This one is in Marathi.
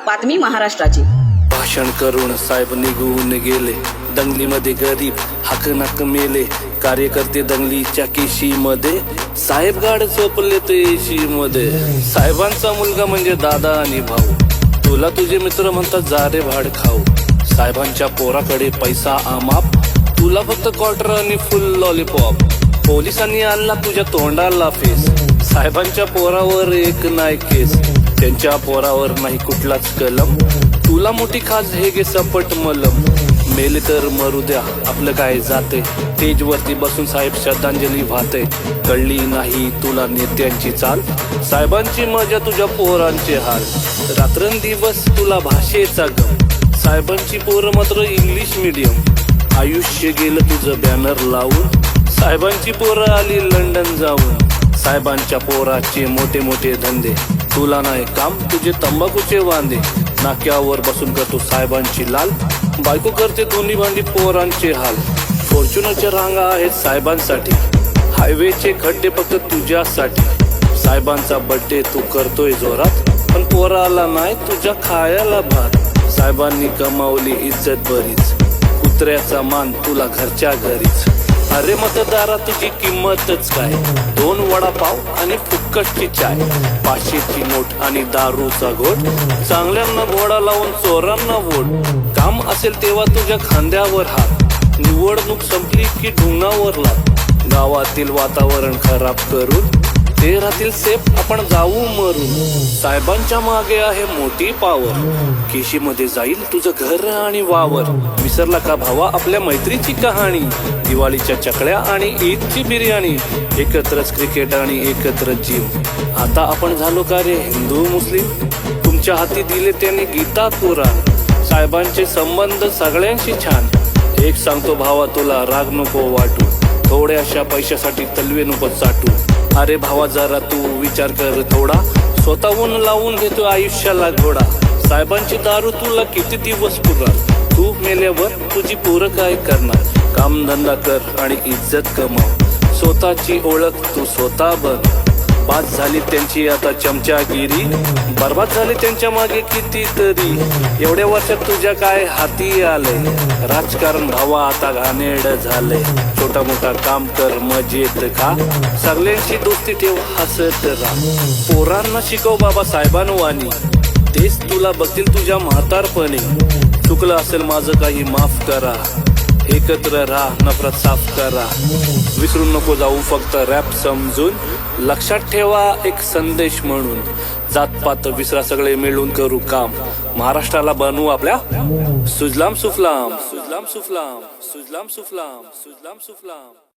बातमी महाराष्ट्राची. भाषण करून साहेब निघून गेले. दंगलीमध्ये गरीब हाकनाक मेले. कार्यकर्ते दंगलीच्या केशीमध्ये. साहेब गाड चोपले ते एशी मध्ये. साहेबांचा मुलगा म्हणजे दादा आणि भाऊ. तुला तुझे मित्र म्हणतात जा रे भाड खाऊ. साहेबांच्या पोराकडे पैसा अमाप. तुला फक्त क्वार्टर आणि फुल लॉलीपॉप. पोलिसांनी आणला तुझ्या तोंडाला फेस. साहेबांच्या पोरावर एक नाही केस. त्यांच्या पोरावर नाही कुठलाच कलम. तुला मोठी खाज हे गे सपट मलम. मेले तर मरू द्या आपलं काय जाते. स्टेजवरती बसून साहेब श्रद्धांजली वाहते. कळली नाही तुला नेत्यांची चाल. साहेबांची मजा तुझ्या पोरांचे हाल. रात्रंदिवस तुला भाषेचा गम. साहेबांची पोरं मात्र इंग्लिश मीडियम. आयुष्य गेलं तुझं बॅनर लावून. साहेबांची पोरं आली लंडन जाऊन. साहेबांच्या पोराचे मोठे मोठे धंदे. तुला नाही काम तुझे तंबाखूचे वांदे. नाक्यावर बसून करतो साहेबांची लाल. बायको करते दोन्ही भांडी पोरांचे हाल. फॉर्च्युनरच्या रांगा आहेत साहेबांसाठी. हायवेचे खड्डे फक्त तुझ्यासाठी. साहेबांचा बर्थडे तू करतोय जोरात. पण पोराला नाही तुझ्या खायला भात. साहेबांनी कमावली इज्जत बरीच. कुत्र्याचा मान तुला घरच्या घरीच. अरे मतदारा तुझी किंमतच काय. 2 वडापाव आणि फुक्कटची चाय. 500ची नोट आणि दारूचा घोट. चांगल्यांना घोडा लावून चोरांना वोट. काम असेल तेव्हा तुझ्या खांद्यावर हात. निवडणूक संपली की ढुंगावर लात. गावातील वातावरण खराब करून ते राहतील सेफ आपण जाऊ मरून. साहेबांच्या मागे आहे मोठी पावर. केशीमध्ये जाईल तुझं घर आणि वावर. विसरला का भावा आपल्या मैत्रीची कहाणी. दिवाळीच्या चकल्या आणि ईदची बिर्याणी. एकत्रच क्रिकेट आणि एकत्र जीव. आता आपण झालो का रे हिंदू मुस्लिम. तुमच्या हाती दिले त्याने गीता कुराण. साहेबांचे संबंध सगळ्यांशी छान. एक सांगतो भावा तुला राग नको वाटू. थोड्याशा पैशासाठी तलवे नको चाटू. अरे भावा जरा तू विचार कर थोडा. स्वतःहून लावून घेतो आयुष्याला घोडा. साहेबांची दारू तुला किती दिवस पुरणार. तू मेल्यावर तुझी पोरं काय करणार. काम धंदा कर आणि इज्जत कमाव. स्वतःची ओळख तू स्वतः बन. बाद झाली त्यांची आता चमचागिरी. बर्बाद झाली त्यांच्या मागे कितीतरी. एवढ्या वर्षात तुझ्या काय हाती आलंय. राजकारण भावा आता घाणेरड झालंय. छोटा मोठा काम कर मजेत खा. सगळ्यांशी दोस्ती ठेव हसत राहा. पोरांना शिकव बाबा साहेबांवानी. तेच तुला बघतील तुझ्या म्हातारपणी. चुकलं असेल माझं काही माफ करा. एकत्र राहा नफरत साफ करा. विसरू नको जाऊ फक्त रॅप समजून. लक्षात ठेवा एक संदेश म्हणून. जातपात विसरा सगळे मिळून करू काम. महाराष्ट्राला बनवू आपल्या सुजलाम सुफलाम. सुजलाम सुफलाम. सुजलाम सुफलाम. सुजलाम सुफलाम.